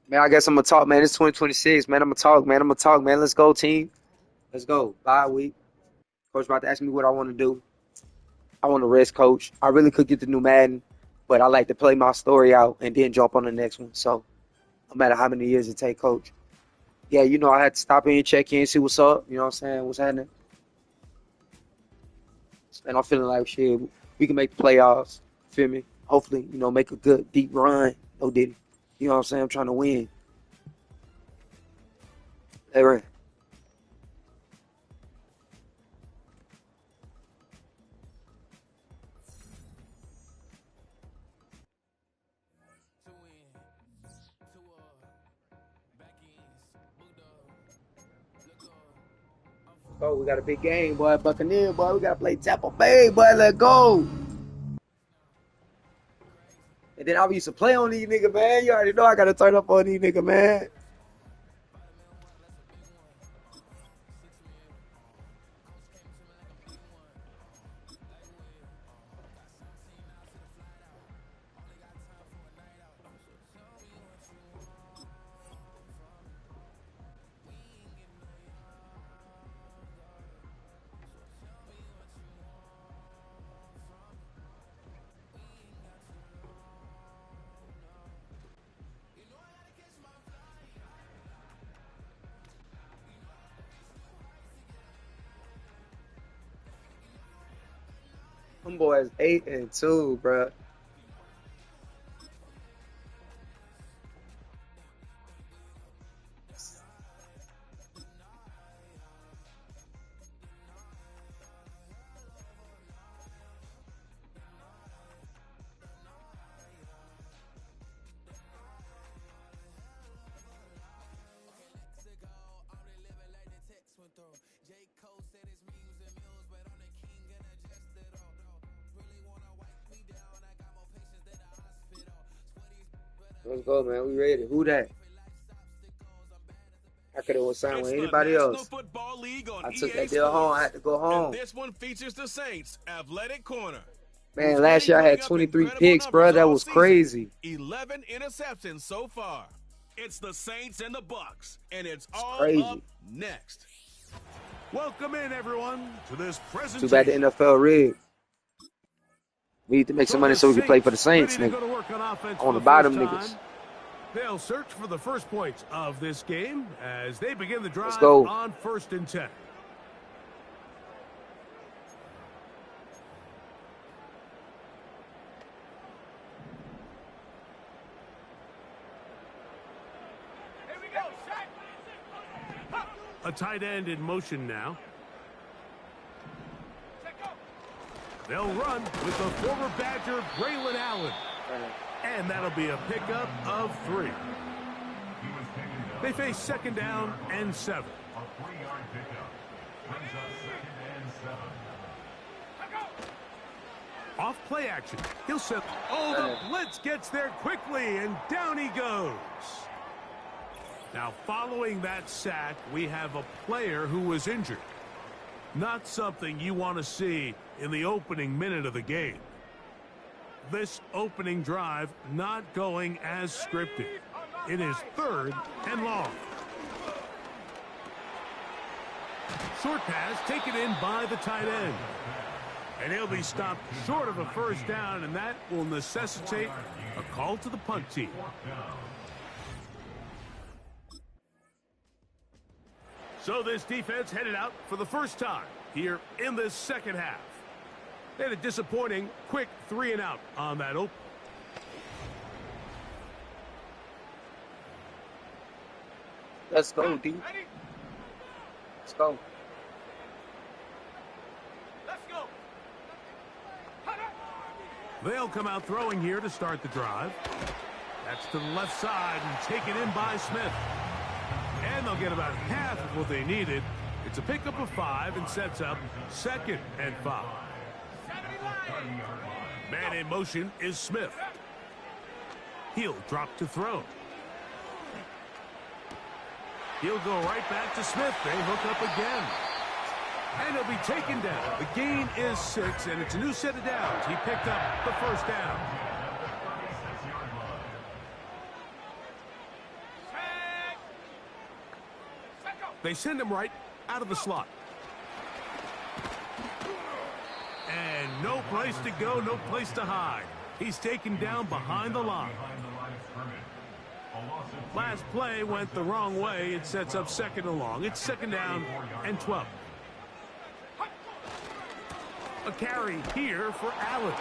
Man, I guess I'm gonna talk, man. It's 2026, man. I'm gonna talk, man. I'm gonna talk, man. Let's go, team. Let's go. Bye week. Coach about to ask me what I want to do. I want to rest, coach. I really could get the new Madden, but I like to play my story out and then jump on the next one. So no matter how many years it take, coach. Yeah, I had to stop in, check in, see what's up. You know what I'm saying? What's happening? And I'm feeling like shit. We can make the playoffs. Feel me? Hopefully, make a good deep run. No diddy. You know what I'm saying? I'm trying to win. Hey, right. Oh, we got a big game, boy. Buccaneer, boy. We gotta play Tampa Bay, boy. Let's go. And then I used to play on these nigga, man. You already know I gotta turn up on these nigga, man. Them boys 8-2, bro. Let's go, man. We ready. Who that? I could have signed It's with the anybody National else. Football League on I took EA that deal home. I Sports. had to go And home. this one features the Saints' athletic corner, Man, who's last been year I had putting up 23 incredible picks, bro. numbers That all was season. crazy. 11 interceptions so far. It's the Saints and the Bucks, and it's It's all up crazy. next. Welcome in, everyone, to this Too bad the presentation. NFL rigged. We need to make some So money the so we can play for the Saints Saints, ready to nigga. go to work on offense I for want to the buy first them time. niggas. They'll search for the first points of this game as they begin the Let's drive go. on 1st and 10. A tight end in motion now. They'll run with the former Badger, Braylon Allen. And that'll be a pickup of 3. They face 2nd down and 7. Off play action. He'll set. Oh, the blitz gets there quickly, and down he goes. Now, following that sack, we have a player who was injured. Not something you want to see in the opening minute of the game. This opening drive not going as scripted. It is 3rd and long. Short pass taken in by the tight end. And he'll be stopped short of a first down, and that will necessitate a call to the punt team. So this defense headed out for the first time here in this second half. They had a disappointing quick 3 and out on that open. Let's go, D. Let's go. They'll come out throwing here to start the drive. That's to the left side and taken in by Smith. And they'll get about half of what they needed. It's a pickup of 5 and sets up 2nd and 5. Man in motion is Smith. He'll drop to throw. He'll go right back to Smith. They hook up again. And he'll be taken down. The gain is 6, and it's a new set of downs. He picked up the first down. They send him right out of the slot. And no place to go, no place to hide. He's taken down behind the line. Last play went the wrong way. It sets up second and long. It's second down and 12. A carry here for Allen.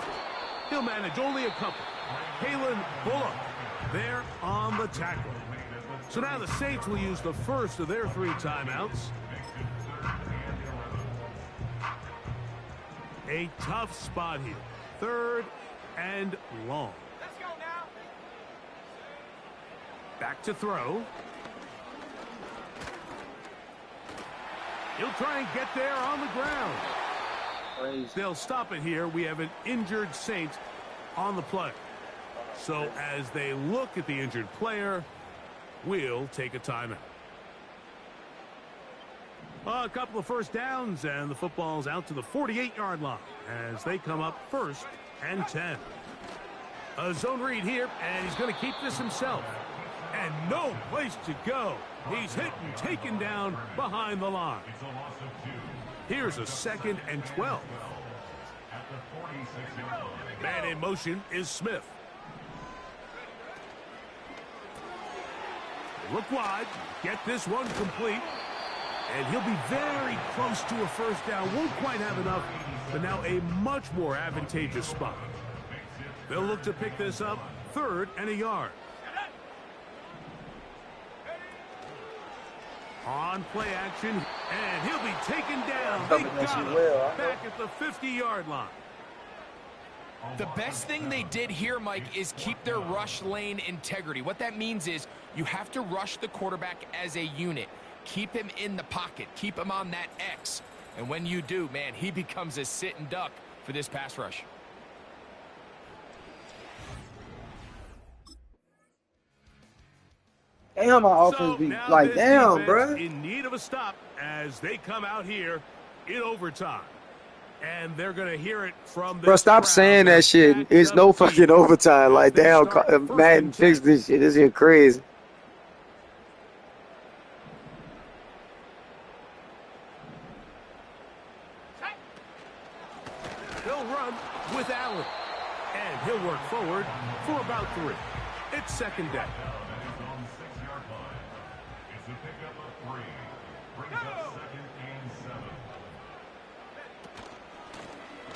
He'll manage only a couple. Kalen Bullock there on the tackle. So now the Saints will use the first of their 3 timeouts. A tough spot here. Third and long. Let's go now. Back to throw. He'll try and get there on the ground. Crazy. They'll stop it here. We have an injured Saints on the play. So as they look at the injured player, we'll take a timeout. A couple of first downs, and the football's out to the 48-yard line as they come up first and 10. A zone read here, and he's going to keep this himself. And no place to go. He's hit and taken down behind the line. Here's a second and 12. Man in motion is Smith. Look wide. Get this one complete. And he'll be very close to a first down. Won't quite have enough, but now a much more advantageous spot. They'll look to pick this up third and a yard. On play action, and he'll be taken down. They got him back at the 50-yard line. The best thing they did here, Mike, is keep their rush lane integrity. What that means is you have to rush the quarterback as a unit. Keep him in the pocket. Keep him on that X. And when you do, man, he becomes a sit and duck for this pass rush. Damn, my offense be like, damn, bro. In need of a stop as they come out here in overtime. And they're going to hear it from the Bro, stop saying that shit. It's no fucking overtime. Like, damn, Madden fix this shit. This is crazy. He'll run with Allen. And he'll work forward for about 3. It's second down.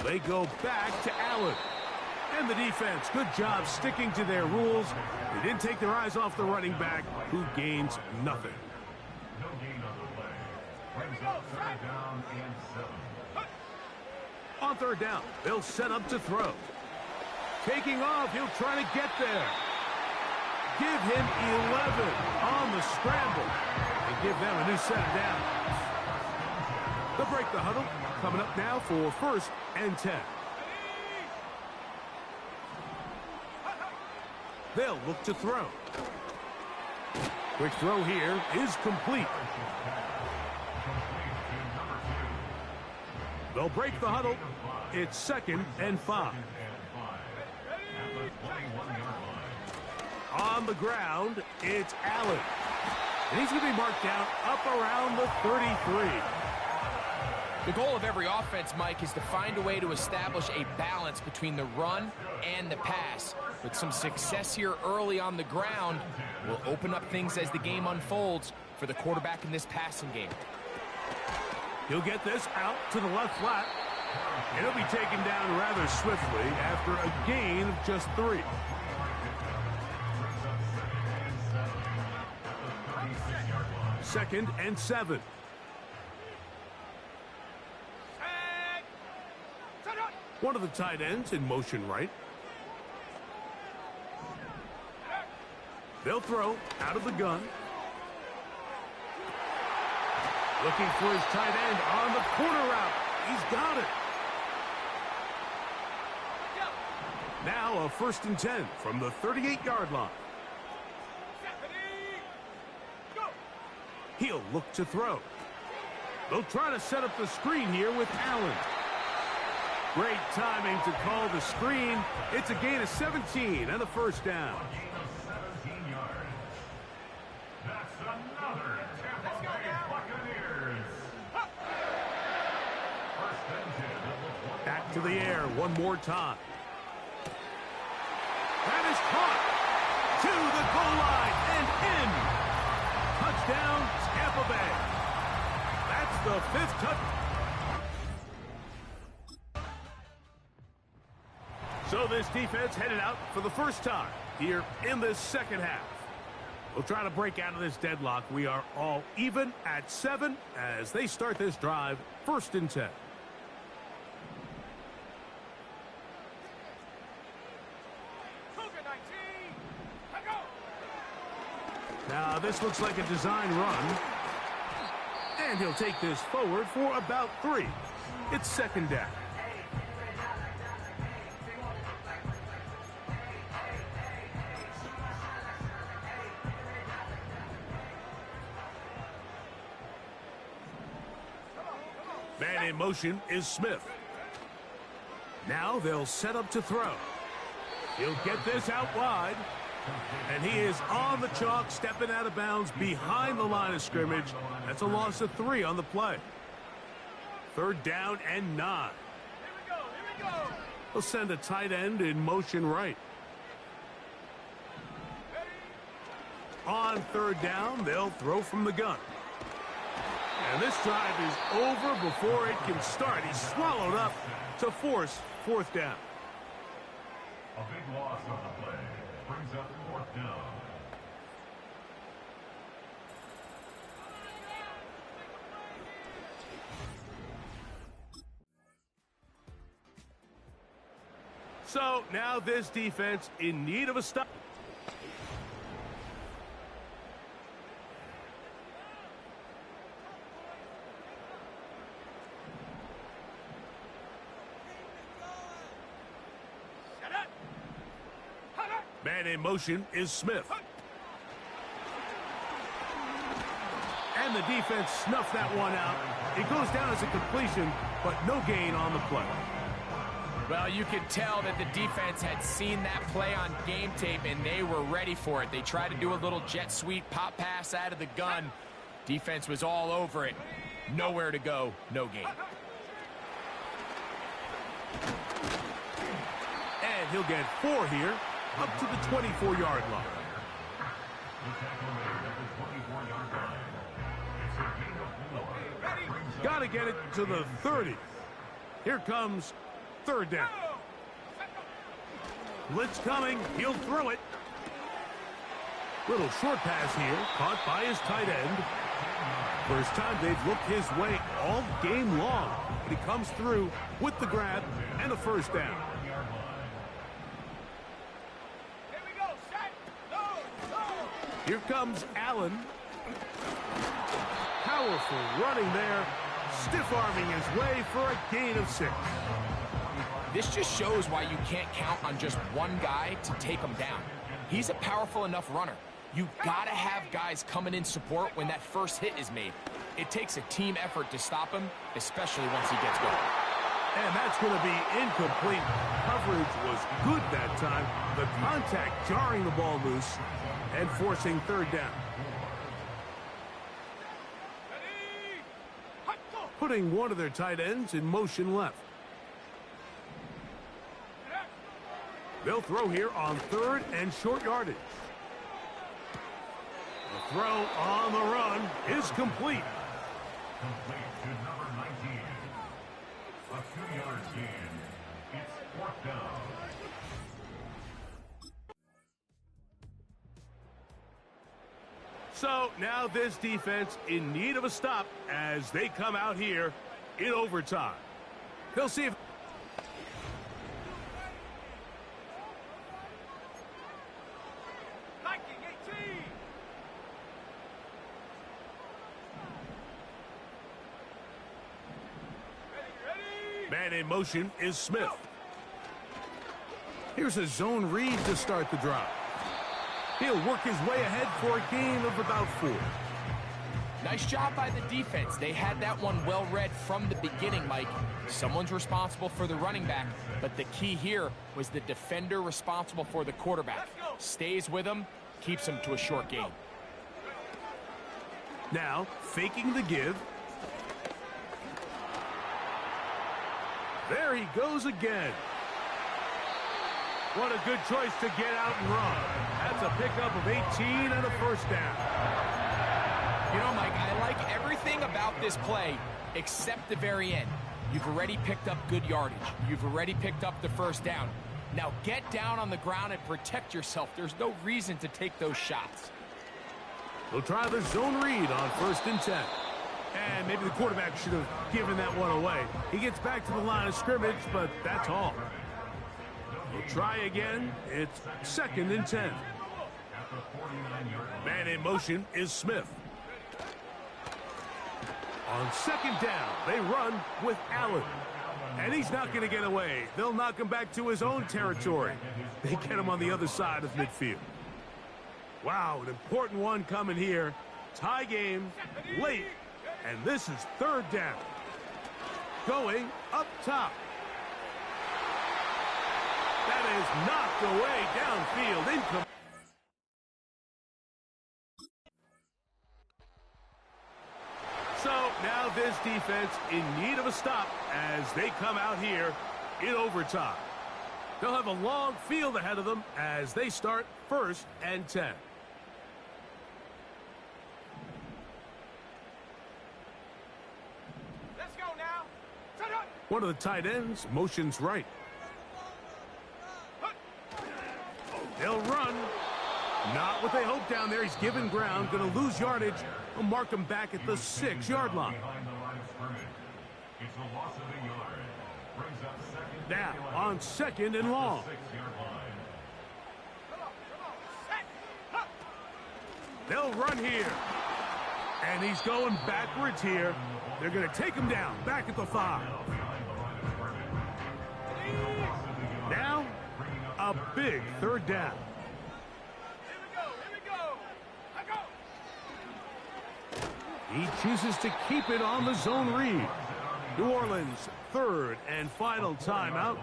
They go back to Allen. And the defense, good job sticking to their rules. They didn't take their eyes off the running back, who gains nothing. On third down, they'll set up to throw. Taking off, he'll try to get there. Give him 11 on the scramble. And give them a new set of downs. They'll break the huddle. Coming up now for first and 10. They'll look to throw. Quick throw here is complete. They'll break the huddle. It's second and 5. On the ground, it's Allen. And he's going to be marked down up around the 33. The goal of every offense, Mike, is to find a way to establish a balance between the run and the pass. With some success here early on the ground, will open up things as the game unfolds for the quarterback in this passing game. He'll get this out to the left flat. And he'll be taken down rather swiftly after a gain of just 3. Second and 7. One of the tight ends in motion right. They'll throw out of the gun. Looking for his tight end on the corner route. He's got it. Now a first and 10 from the 38-yard line. He'll look to throw. They'll try to set up the screen here with Allen. Great timing to call the screen. It's a gain of 17 and a first down. to the air one more time. That is caught to the goal line and in. Touchdown, Tampa Bay. That's the 5th touchdown. So this defense headed out for the first time here in this second half. We'll try to break out of this deadlock. We are all even at 7 as they start this drive, 1st and 10. Now this looks like a design run. And he'll take this forward for about 3. It's 2nd down. Man in motion is Smith. Now they'll set up to throw. He'll get this out wide. And he is on the chalk, stepping out of bounds behind the line of scrimmage. That's a loss of 3 on the play. 3rd down and 9. Here we go. He'll send a tight end in motion right. On 3rd down, they'll throw from the gun. And this drive is over before it can start. He's swallowed up to force 4th down. A big loss on the play. Brings up 4th down. So now this defense in need of a stop. Man in motion is Smith. And the defense snuffed that one out. It goes down as a completion, but no gain on the play. Well, you could tell that the defense had seen that play on game tape, and they were ready for it. They tried to do a little jet sweep pop pass out of the gun. Defense was all over it. Nowhere to go, no gain. And he'll get 4 here, up to the 24-yard line. Got to get it to the 30. Here comes 3rd down. Blitz coming. He'll throw it. Little short pass here, caught by his tight end. First time they've looked his way all game long. But he comes through with the grab and a 1st down. Here comes Allen. Powerful running there. Stiff-arming his way for a gain of 6. This just shows why you can't count on just one guy to take him down. He's a powerful enough runner. You gotta have guys coming in support when that first hit is made. It takes a team effort to stop him, especially once he gets going. And that's going to be incomplete. Coverage was good that time. The contact jarring the ball loose and forcing 3rd down. Putting one of their tight ends in motion left. They'll throw here on 3rd and short yardage. The throw on the run is complete. Complete to number 19. A 2-yard gain. It's 4th down. So now this defense in need of a stop as they come out here in overtime. They'll see if... Man in motion is Smith. Here's a zone read to start the drive. He'll work his way ahead for a gain of about 4. Nice job by the defense. They had that one well read from the beginning, Mike. Someone's responsible for the running back, but the key here was the defender responsible for the quarterback. Stays with him, keeps him to a short gain. Now, faking the give. There he goes again. What a good choice to get out and run. That's a pickup of 18 and a first down. You know, Mike, I like everything about this play except the very end. You've already picked up good yardage. You've already picked up the first down. Now get down on the ground and protect yourself. There's no reason to take those shots. They'll try the zone read on 1st and 10. And maybe the quarterback should have given that one away. He gets back to the line of scrimmage, but that's all. We'll try again. It's 2nd and 10. Man in motion is Smith. On 2nd down, they run with Allen. And he's not going to get away. They'll knock him back to his own territory. They get him on the other side of midfield. Wow, an important one coming here. Tie game, late, and this is 3rd down. Going up top. That is knocked away downfield. Incomplete. So now this defense in need of a stop as they come out here in overtime. They'll have a long field ahead of them as they start 1st and 10. Let's go now. One of the tight ends motions right. They'll run. Not what they hoped down there. He's given ground. Going to lose yardage. We'll mark him back at the 6-yard line. Now on 2nd and long. They'll run here. And he's going backwards here. They're going to take him down. Back at the 5. Now, a big 3rd down. He chooses to keep it on the zone read. New Orleans, 3rd and final timeout.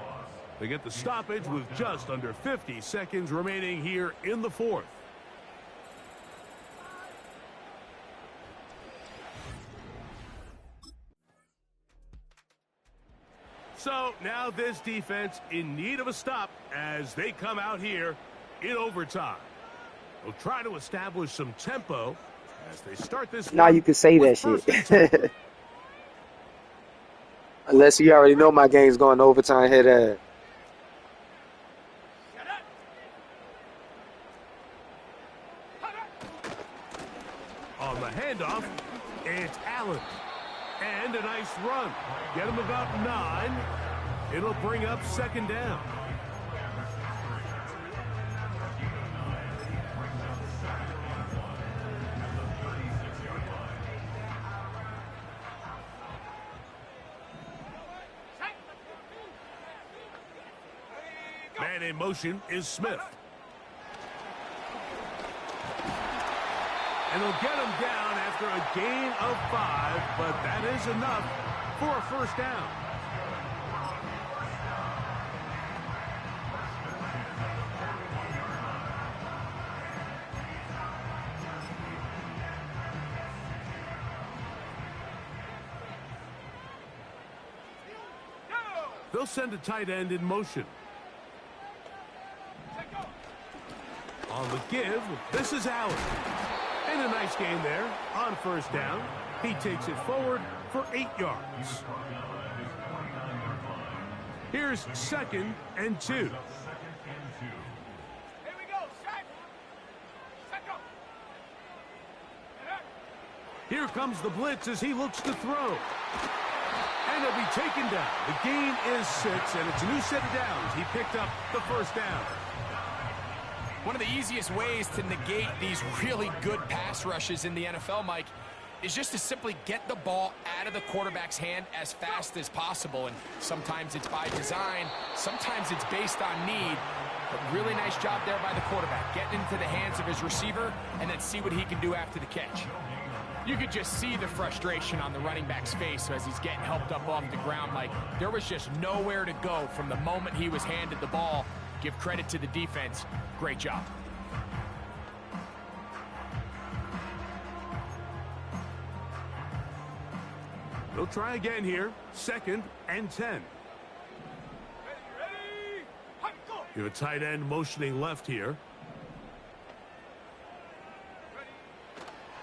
They get the stoppage with just under 50 seconds remaining here in the 4th. So now this defense in need of a stop as they come out here in overtime. They'll try to establish some tempo as they start this. Now you can say that shit. Unless you already know my game's going to overtime, hit that. On the handoff, it's Allen. And a nice run. Get him about 9. It'll bring up 2nd down. Man in motion is Smith. And they'll get him down after a gain of 5, but that is enough for a 1st down. They'll send a tight end in motion. On the give, this is Allen. And a nice gain there on 1st down. He takes it forward for 8 yards. Here's 2nd and 2. Here we go, Here comes the blitz as he looks to throw. And he'll be taken down. The gain is 6, and it's a new set of downs. He picked up the 1st down. One of the easiest ways to negate these really good pass rushes in the NFL, Mike, is just to simply get the ball out of the quarterback's hand as fast as possible. And sometimes it's by design, sometimes it's based on need. But really nice job there by the quarterback, getting into the hands of his receiver and then see what he can do after the catch. You could just see the frustration on the running back's face as he's getting helped up off the ground. Like, there was just nowhere to go from the moment he was handed the ball. Give credit to the defense. Great job. They'll try again here. 2nd and 10. You have a tight end motioning left here.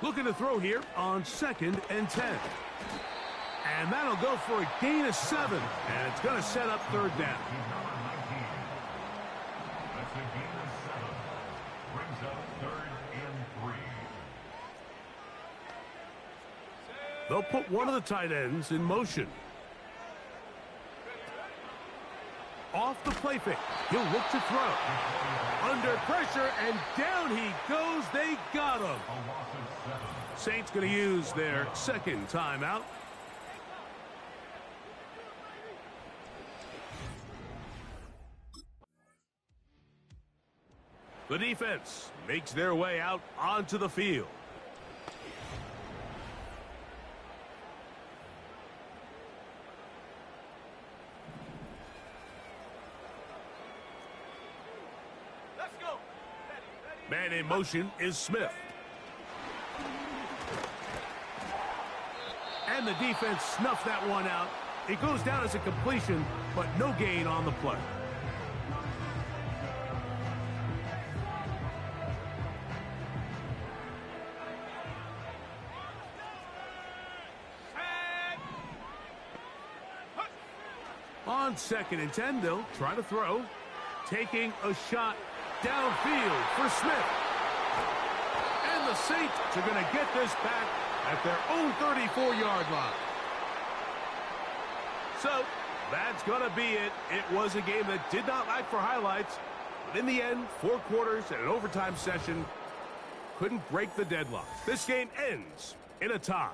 Looking to throw here on 2nd and 10. And that'll go for a gain of 7. And it's going to set up 3rd down. Number 19. That's a gain of 7. Brings up 3rd and 3. They'll put one of the tight ends in motion. Off the play fake. He'll look to throw. Under pressure, and down he goes. They got him. Saints going to use their 2nd timeout. The defense makes their way out onto the field. Man in motion is Smith. And the defense snuffed that one out. It goes down as a completion, but no gain on the play. On 2nd and 10, they'll try to throw. Taking a shot downfield for Smith. And the Saints are going to get this back at their own 34-yard line. So that's going to be it. It was a game that did not lack for highlights. But in the end, 4 quarters and an overtime session couldn't break the deadlock. This game ends in a tie.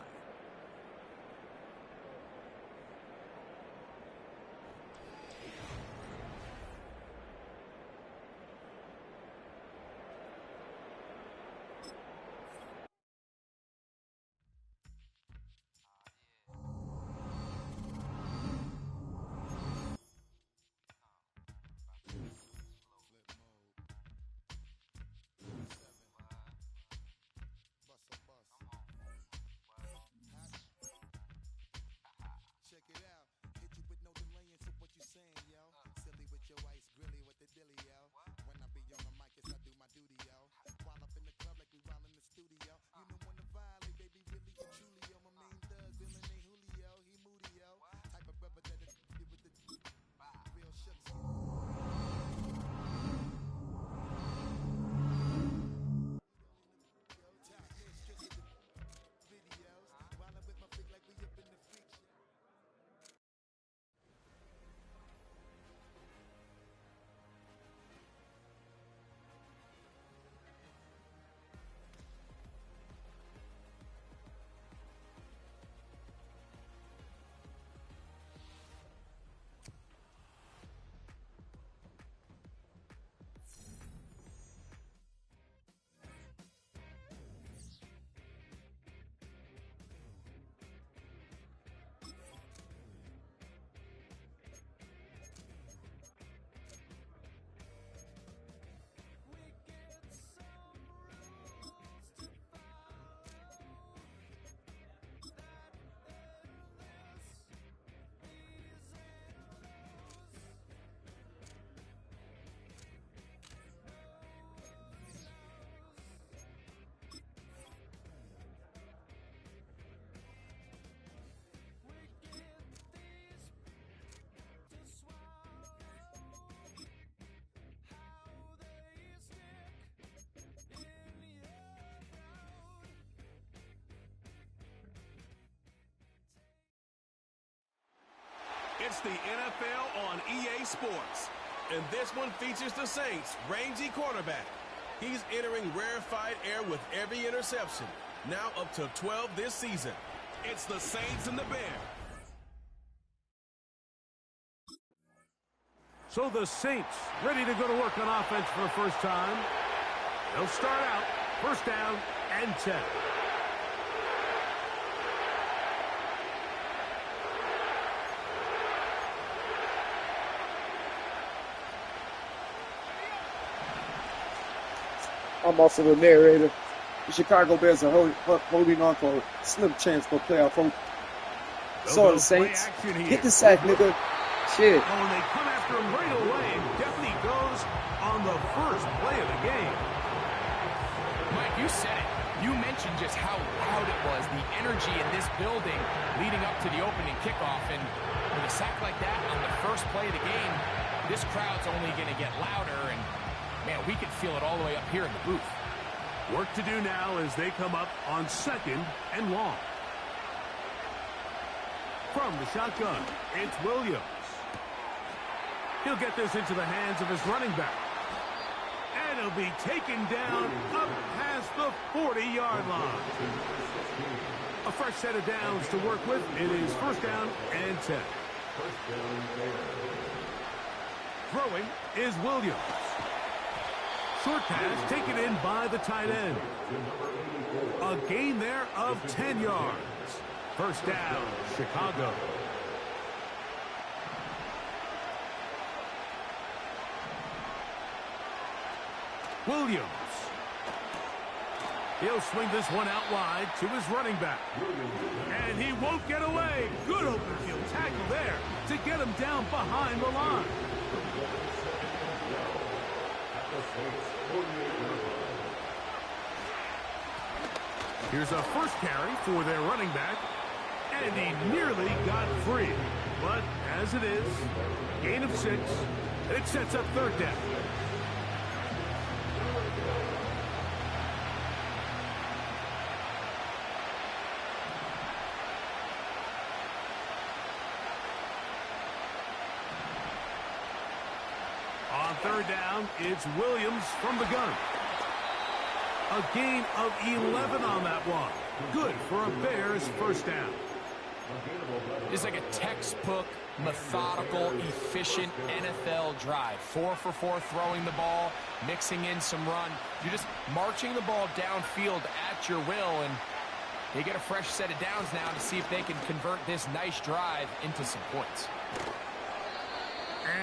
It's the NFL on EA Sports, and this one features the Saints' rangy quarterback. He's entering rarefied air with every interception, now up to 12 this season. It's the Saints and the Bears. So the Saints ready to go to work on offense for the first time. They'll start out 1st down and 10. I'm also the narrator. The Chicago Bears are holding on for a slim chance for playoff hope. So the Saints, get the sack, nigga. Shit. Oh, and they come after him right away. Definitely goes on the first play of the game. Mike, you said it. You mentioned just how loud it was, the energy in this building leading up to the opening kickoff. And with a sack like that on the first play of the game, this crowd's only going to get louder. And, man, we could feel it all the way up here in the booth. Work to do now as they come up on 2nd and long. From the shotgun, it's Williams. He'll get this into the hands of his running back. And he'll be taken down up past the 40-yard line. A fresh set of downs to work with. It is 1st down and 10. Throwing is Williams. Short pass taken in by the tight end. A gain there of 10 yards. 1st down, Chicago. Williams. He'll swing this one out wide to his running back. And he won't get away. Good open field tackle there to get him down behind the line. Here's a first carry for their running back. And he nearly got free. But as it is, gain of 6. It sets up 3rd down. On 3rd down, it's Williams from the gun. A gain of 11 on that one. Good for a Bears 1st down. It's like a textbook, methodical, efficient NFL drive. 4 for 4 throwing the ball, mixing in some run. You're just marching the ball downfield at your will, and they get a fresh set of downs now to see if they can convert this nice drive into some points.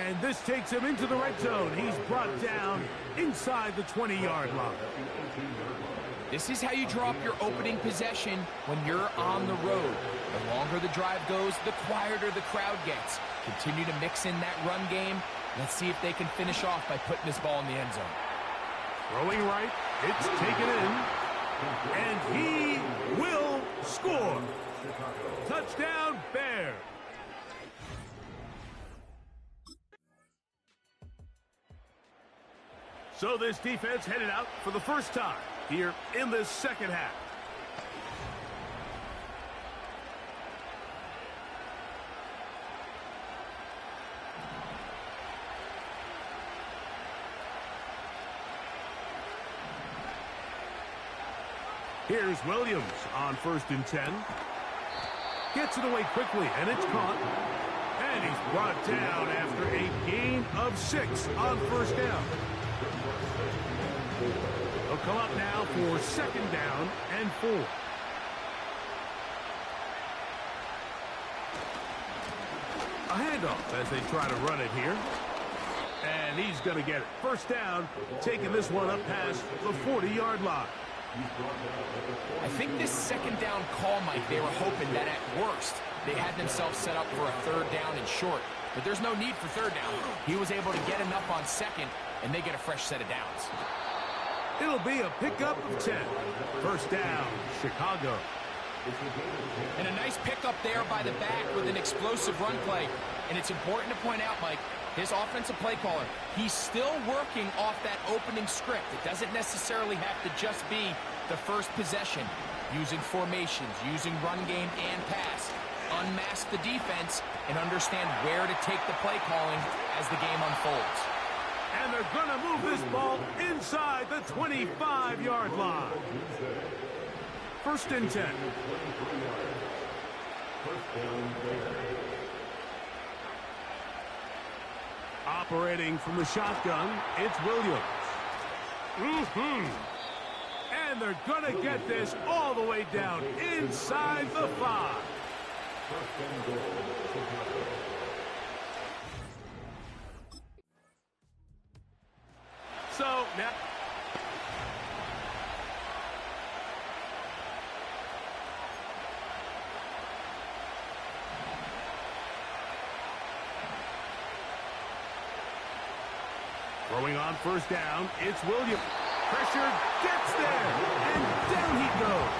And this takes him into the red zone. He's brought down inside the 20-yard line. This is how you draw up your opening possession when you're on the road. The longer the drive goes, the quieter the crowd gets. Continue to mix in that run game. Let's see if they can finish off by putting this ball in the end zone. Throwing right, it's taken in. And he will score. Touchdown, Bears. So this defense headed out for the first time here in this 2nd half. Here's Williams on 1st and 10. Gets it away quickly, and it's caught. And he's brought down after a gain of 6 on 1st down. They'll come up now for 2nd down and 4. A handoff as they try to run it here. And he's going to get it. 1st down, taking this one up past the 40-yard line. I think this 2nd down call, Mike, they were hoping that at worst they had themselves set up for a 3rd down and short. But there's no need for 3rd down. He was able to get enough on 2nd, and they get a fresh set of downs. It'll be a pickup of 10. 1st down, Chicago. And a nice pickup there by the back with an explosive run play. And it's important to point out, Mike, his offensive play caller, he's still working off that opening script. It doesn't necessarily have to just be the first possession. Using formations, using run game and pass. Unmask the defense and understand where to take the play calling as the game unfolds. And they're going to move this ball inside the 25-yard line. 1st and 10. Operating from the shotgun, it's Williams. And they're going to get this all the way down inside the 5. So now... Throwing on first down, it's Williams. Pressure gets there, and down he goes.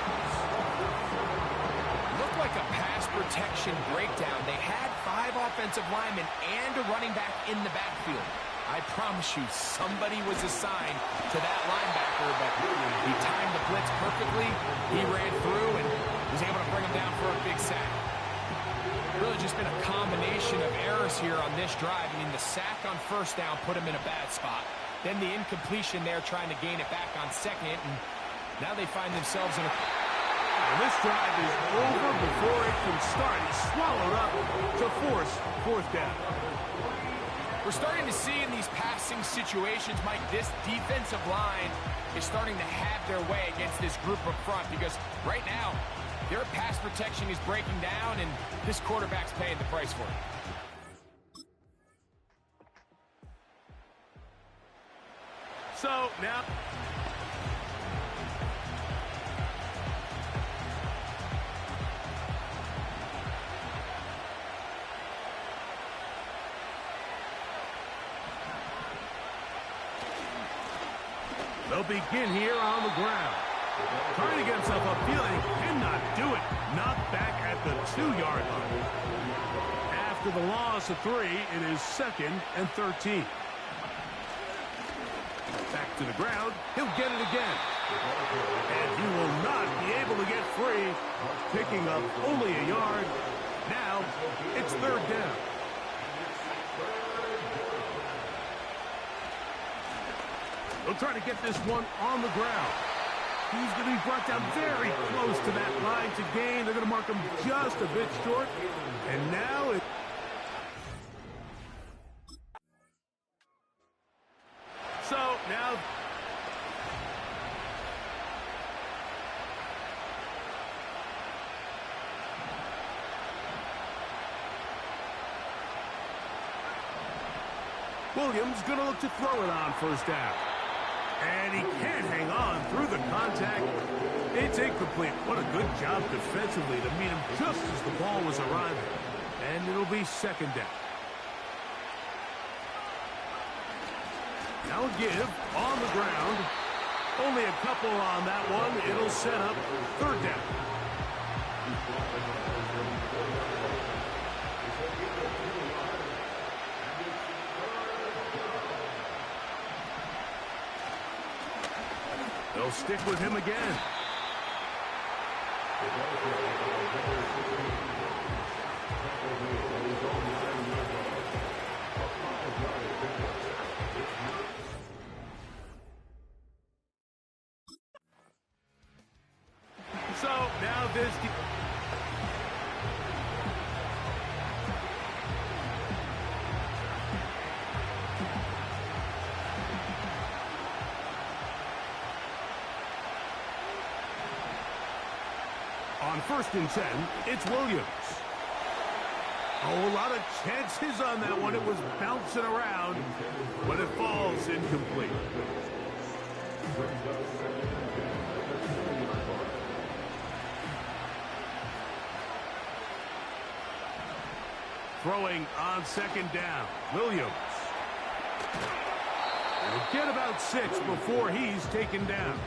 Looked like a pass protection breakdown. They had 5 offensive linemen and a running back in the backfield. I promise you, somebody was assigned to that linebacker, but he timed the blitz perfectly. He ran through and was able to bring him down for a big sack. Really just been a combination of errors here on this drive. I mean, the sack on first down put him in a bad spot. Then the incompletion there trying to gain it back on second, and now they find themselves in a... And this drive is over before it can start. He's swallowed up to force fourth down. We're starting to see in these passing situations, Mike, this defensive line is starting to have their way against this group up front, because right now, their pass protection is breaking down, and this quarterback's paying the price for it. So now... They'll begin here on the ground. Trying to get himself upfield, cannot do it. Knocked back at the 2-yard line. After the loss of 3, it is 2nd and 13. Back to the ground. He'll get it again. And he will not be able to get free. Picking up only a yard. Now it's 3rd down. They'll try to get this one on the ground. He's going to be brought down very close to that line to gain. They're going to mark him just a bit short. And now it... So now... Williams going to look to throw it on first down. And he can't hang on through the contact. It's incomplete. What a good job defensively to meet him just as the ball was arriving. And it'll be 2nd down. Now a give on the ground. Only a couple on that one. It'll set up 3rd down. They'll stick with him again. So now this... On 1st and 10, it's Williams. Oh, a lot of chances on that one. It was bouncing around, but it falls incomplete. Throwing on 2nd down, Williams. He'll get about 6 before he's taken down.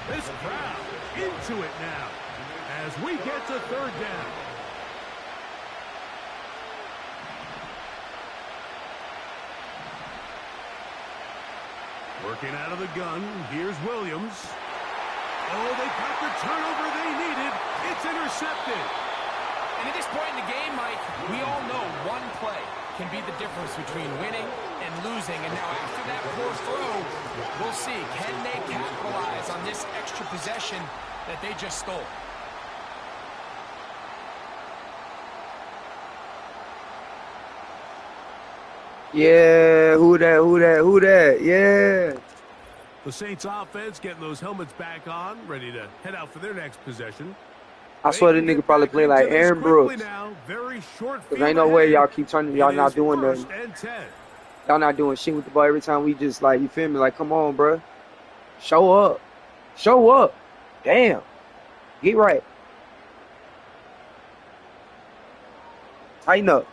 This crowd into it now as we get to 3rd down. Working out of the gun, here's Williams. Oh, they got the turnover they needed. It's intercepted. And at this point in the game, Mike, we all know one play can be the difference between winning and losing. And now after that poor throw, we'll see. Can they capitalize on this extra possession that they just stole? Yeah, who that? Yeah. The Saints offense getting those helmets back on, ready to head out for their next possession. I swear the nigga probably play like Aaron Brooks. Cause ain't no way y'all keep turning. Y'all not doing nothing. Y'all not doing shit with the ball every time we just like, you feel me? Like, come on, bro. Show up. Show up. Damn. Get right. Tighten up.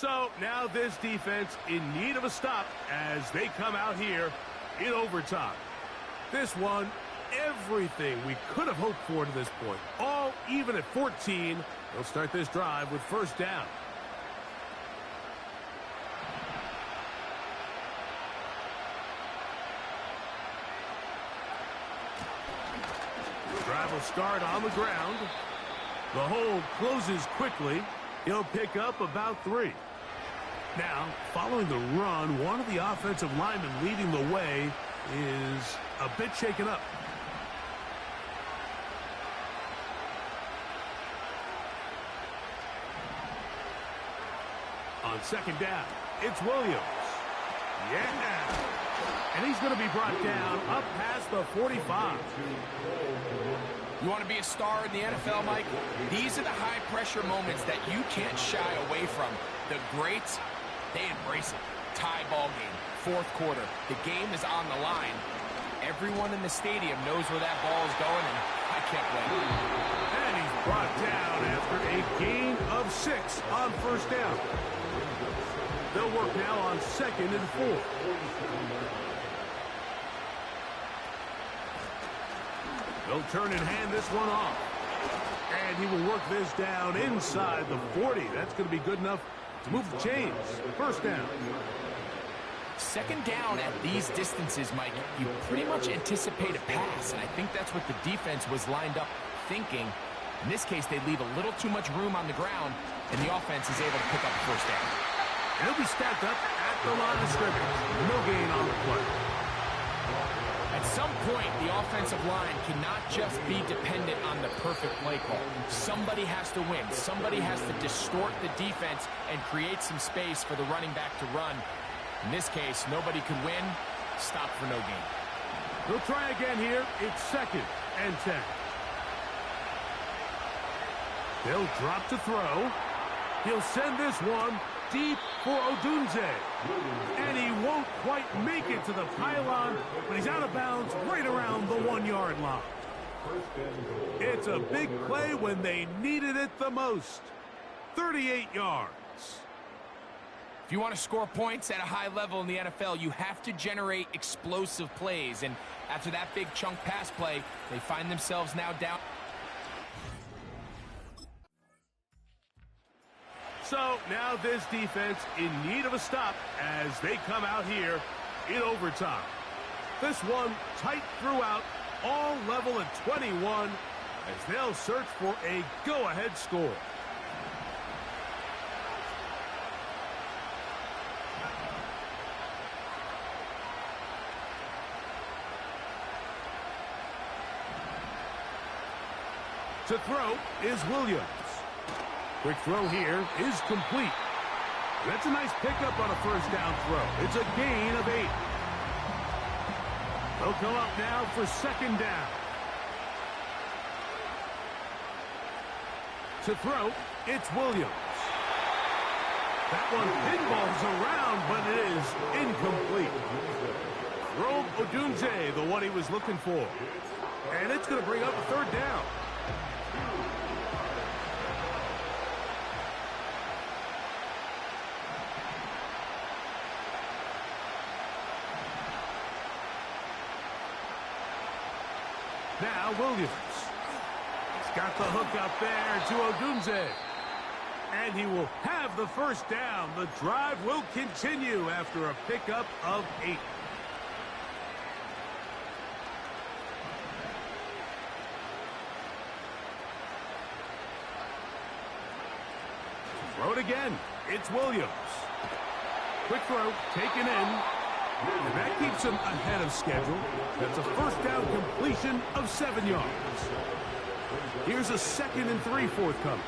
So now this defense in need of a stop as they come out here in overtime. This one, everything we could have hoped for to this point. All even at 14. They'll start this drive with first down. The drive will start on the ground. The hole closes quickly. He'll pick up about 3. Now, following the run, one of the offensive linemen leading the way is a bit shaken up. On second down, it's Williams. Yeah! And he's going to be brought down up past the 45. You want to be a star in the NFL, Mike? These are the high-pressure moments that you can't shy away from. The greats, they embrace it. Tie ball game, fourth quarter. The game is on the line. Everyone in the stadium knows where that ball is going, and I can't wait. And he's brought down after a gain of 6 on first down. They'll work now on 2nd and 4. They'll turn and hand this one off. And he will work this down inside the 40. That's going to be good enough to move the chains. First down. Second down at these distances, Mike, you pretty much anticipate a pass, and I think that's what the defense was lined up thinking. In this case, they leave a little too much room on the ground, and the offense is able to pick up the first down. And he'll be stacked up at the line of scrimmage. No gain on the play. At some point, the offensive line cannot just be dependent on the perfect play call. Somebody has to win. Somebody has to distort the defense and create some space for the running back to run. In this case, nobody could win. Stop for no gain. They'll try again here. It's 2nd and 10. They'll drop to throw. He'll send this one deep for Odunze. And he won't quite make it to the pylon, but he's out of bounds right around the 1-yard line. It's a big play when they needed it the most. 38 yards. If you want to score points at a high level in the NFL, you have to generate explosive plays. And after that big chunk pass play, they find themselves now down. So now this defense in need of a stop as they come out here in overtime. This one tight throughout, all level at 21 as they'll search for a go-ahead score. To throw is Williams. Quick throw here is complete. That's a nice pickup on a first down throw. It's a gain of 8. They'll come up now for second down. To throw, it's Williams. That one pinballs around, but it is incomplete. Rome Odunze, the one he was looking for. And it's going to bring up a third down. Now Williams. He's got the hook up there to Odunze. And he will have the first down. The drive will continue after a pickup of 8. Throw it again. It's Williams. Quick throw, taken in. And that keeps him ahead of schedule. That's a first down completion of 7 yards. Here's a 2nd and 3 forthcoming.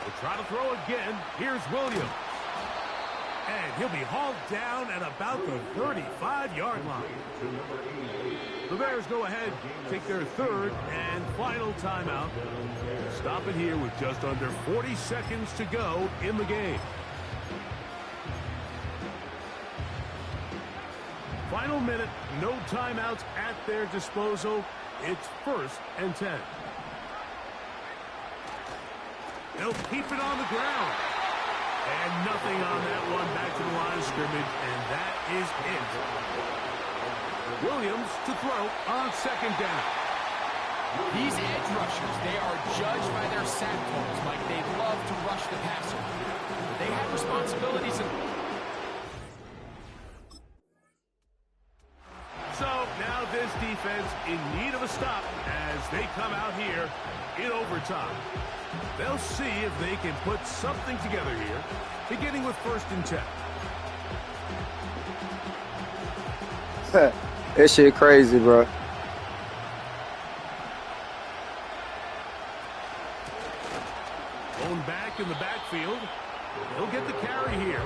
We'll try to throw again. Here's Williams. And he'll be hauled down at about the 35-yard line. The Bears go ahead, take their 3rd and final timeout. Stop it here with just under 40 seconds to go in the game. Final minute, no timeouts at their disposal. It's 1st and 10. They'll keep it on the ground. And nothing on that one, back to the line of scrimmage, and that is it. Williams to throw on second down. These edge rushers, they are judged by their sack totals. Like, they love to rush the passer. They have responsibilities. So now this defense in need of a stop as they come out here in overtime. They'll see if they can put something together here, beginning with 1st and 10. That shit crazy, bro. Going back in the backfield. He'll get the carry here.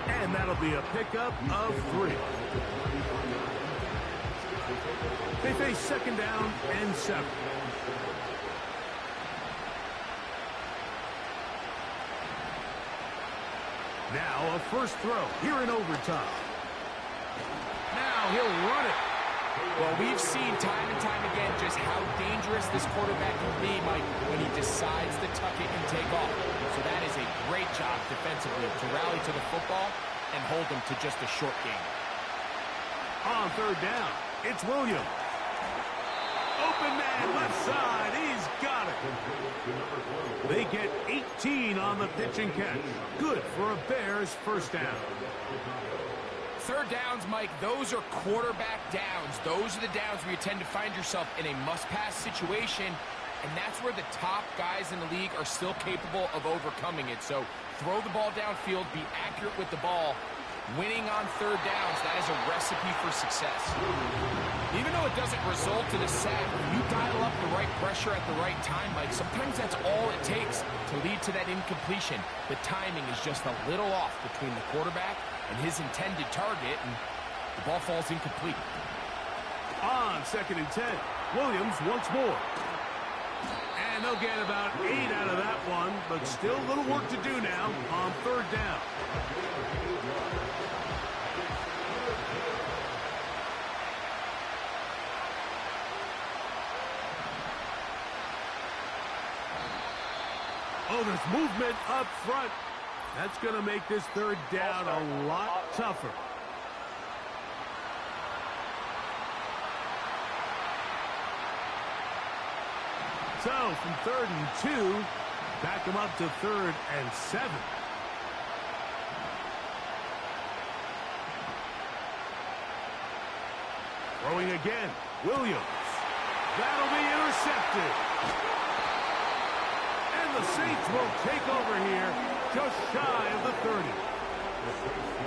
And that'll be a pickup of 3. They face 2nd down and 7. Now a first throw here in overtime. Now he'll run it. Well, we've seen time and time again just how dangerous this quarterback can be, Mike, when he decides to tuck it and take off. So that is a great job defensively to rally to the football and hold them to just a short game. On 3rd down, it's Williams. Open man, left side. He's got it. They get 18 on the pitch and catch. Good for a Bears first down. 3rd downs, Mike, those are quarterback downs. Those are the downs where you tend to find yourself in a must-pass situation, and that's where the top guys in the league are still capable of overcoming it. So throw the ball downfield, be accurate with the ball. Winning on 3rd downs, that is a recipe for success. Even though it doesn't result in a sack, when you dial up the right pressure at the right time, Mike, sometimes that's all it takes to lead to that incompletion. The timing is just a little off between the quarterback and his intended target, and the ball falls incomplete. On 2nd and 10, Williams once more. And they'll get about 8 out of that one, but still a little work to do now on 3rd down. Oh, there's movement up front. That's going to make this 3rd down a lot tougher. So, from 3rd and 2, back them up to 3rd and 7. Throwing again, Williams. That'll be intercepted. And the Saints will take over here just shy of the 30.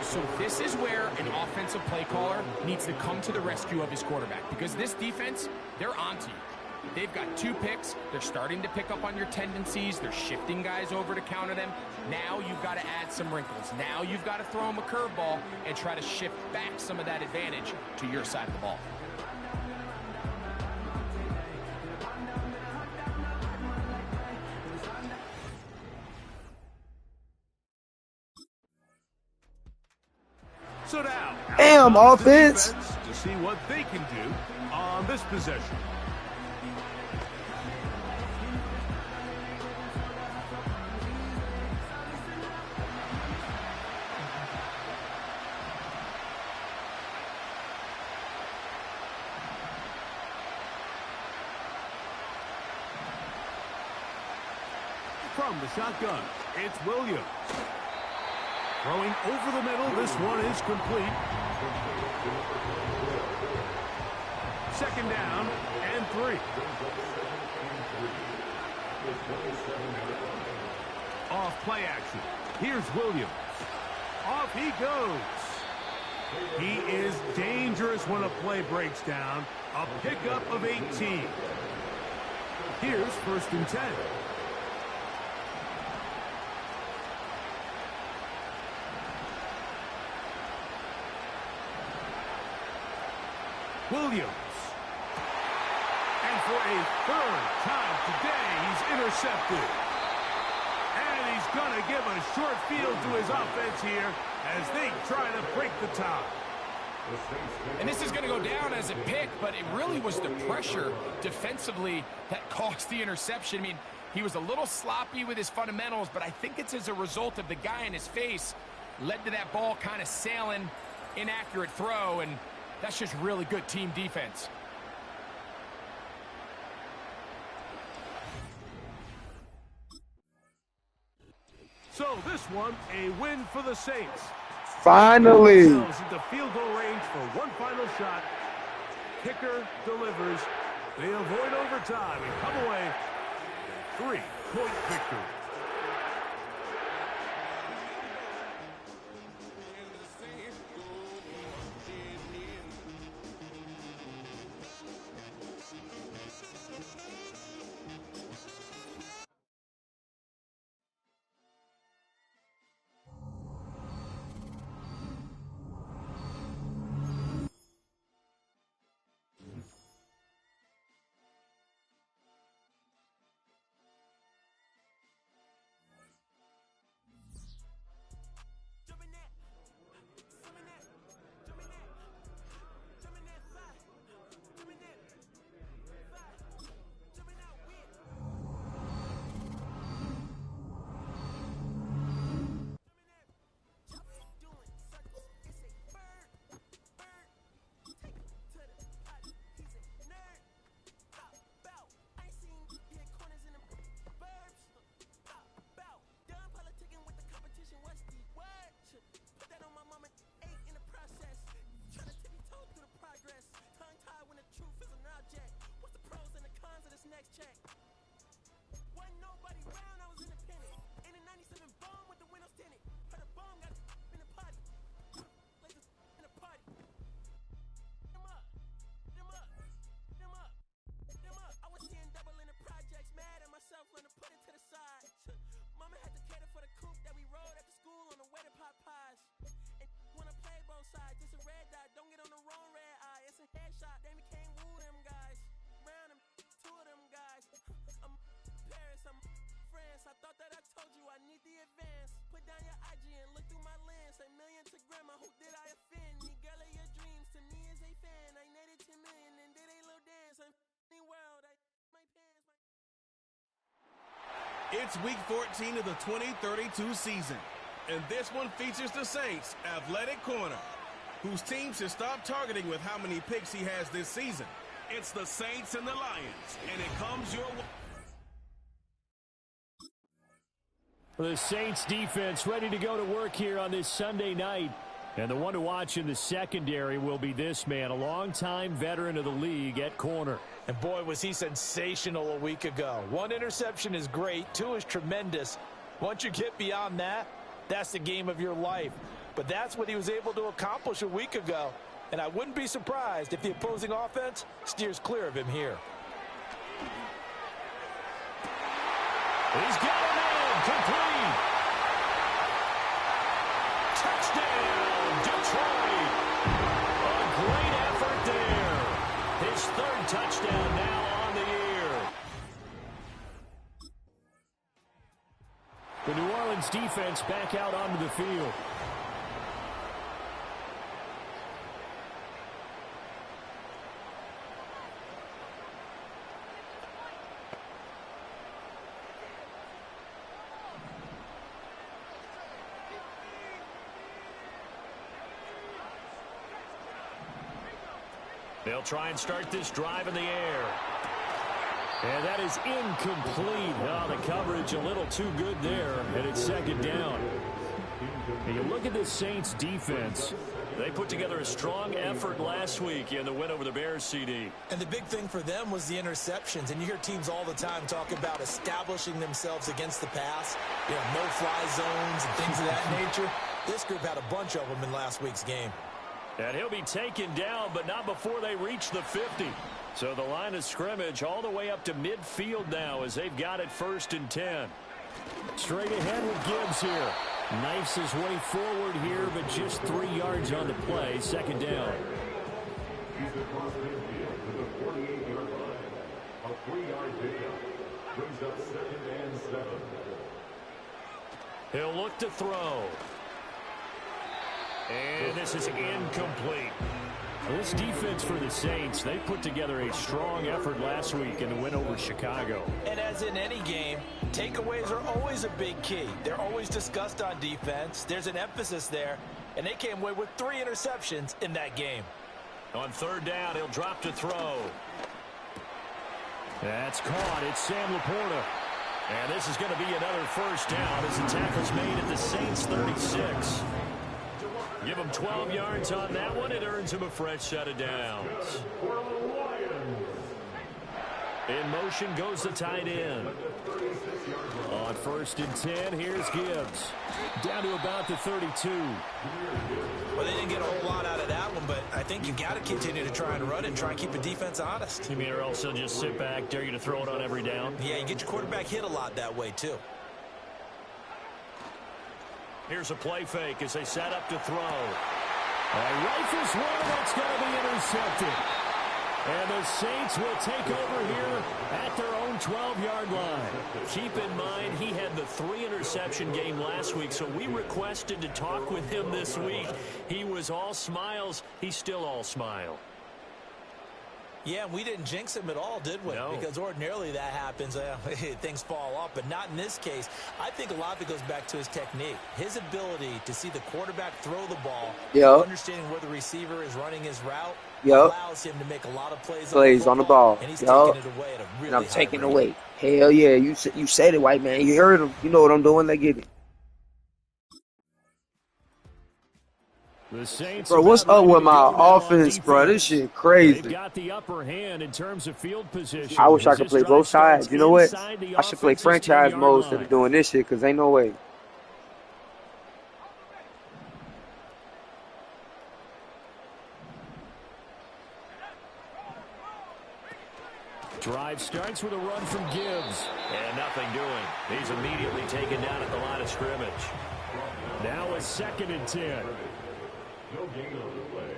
So this is where an offensive play caller needs to come to the rescue of his quarterback, because this defense, they're onto you. They've got 2 picks. They're starting to pick up on your tendencies. They're shifting guys over to counter them. Now you've got to add some wrinkles. Now you've got to throw them a curveball and try to shift back some of that advantage to your side of the ball. So now, damn, offense. To see what they can do on this possession. From the shotgun, it's Williams. Throwing over the middle, this one is complete. 2nd down and 3. Off play action. Here's Williams. Off he goes. He is dangerous when a play breaks down. A pickup of 18. Here's 1st and 10. Williams. And for a 3rd time today, he's intercepted. And he's going to give a short field to his offense here as they try to break the tie. And this is going to go down as a pick, but it really was the pressure defensively that caused the interception. I mean, He was a little sloppy with his fundamentals, but I think it's as a result of the guy in his face led to that ball kind of sailing, inaccurate throw, and that's just really good team defense. So this one, a win for the Saints. Finally. At the field goal range for one final shot. Kicker delivers. They avoid overtime and come away with a 3-point victory. It's week 14 of the 2032 season, and this one features the Saints' athletic corner, whose team should stop targeting with how many picks he has this season. It's the Saints and the Lions, and it comes your way. The Saints defense ready to go to work here on this Sunday night. And the one to watch in the secondary will be this man, a longtime veteran of the league at corner. And boy, was he sensational a week ago. 1 interception is great, 2 is tremendous. Once you get beyond that, that's the game of your life. But that's what he was able to accomplish a week ago. And I wouldn't be surprised if the opposing offense steers clear of him here. He's got him in, complete. Touchdown, Detroit. A great effort there. His 3rd touchdown now on the year. The New Orleans defense back out onto the field. They'll try and start this drive in the air. And that is incomplete. Oh, the coverage a little too good there, and it's 2nd down. And you look at the Saints defense. They put together a strong effort last week in the win over the Bears, CD. And the big thing for them was the interceptions. And you hear teams all the time talk about establishing themselves against the pass. You know, no-fly zones and things of that nature. This group had a bunch of them in last week's game. And he'll be taken down, but not before they reach the 50. So the line of scrimmage all the way up to midfield now as they've got it 1st and 10. Straight ahead with Gibbs here. Knifes his way forward here, but just 3 yards on the play. 2nd down. He's across midfield to the 48-yard line. A 3-yard pickup brings up 2nd and 7. He'll look to throw. And this is incomplete. Well, this defense for the Saints, they put together a strong effort last week in the win over Chicago. And as in any game, takeaways are always a big key. They're always discussed on defense. There's an emphasis there, and they came away with 3 interceptions in that game. On third down, he'll drop to throw. That's caught. It's Sam Laporta. And this is going to be another first down as the tackle's made at the Saints' 36. Give him 12 yards on that one. It earns him a fresh set of downs. In motion goes the tight end. On first and 10, here's Gibbs. Down to about the 32. Well, they didn't get a whole lot out of that one, but I think you got to continue to try and run and try and keep the defense honest. You mean or else they'll just sit back, dare you to throw it on every down? Yeah, you get your quarterback hit a lot that way, too. Here's a play fake as they set up to throw. Rifles one that's going to be intercepted. And the Saints will take over here at their own 12-yard line. Keep in mind, he had the 3-interception game last week, so we requested to talk with him this week. He was all smiles. He's still all smile. Yeah, we didn't jinx him at all, did we? No. Because ordinarily that happens. Things fall off, but not in this case. I think a lot of it goes back to his technique. His ability to see the quarterback throw the ball, understanding where the receiver is running his route, allows him to make a lot of plays on the ball. And he's taking it away at a really high rate. I'm taking it away. Hell yeah, you said it, white man. You heard him. You know what I'm doing. They get it. The Saints, bro, what's up with my offense, bro? This shit crazy. They've got the upper hand in terms of field position. I wish I could play both sides. You know what? I should play franchise mode instead of doing this shit because ain't no way. Drive starts with a run from Gibbs. And nothing doing. He's immediately taken down at the line of scrimmage. Now a 2nd and 10. No gain on the play.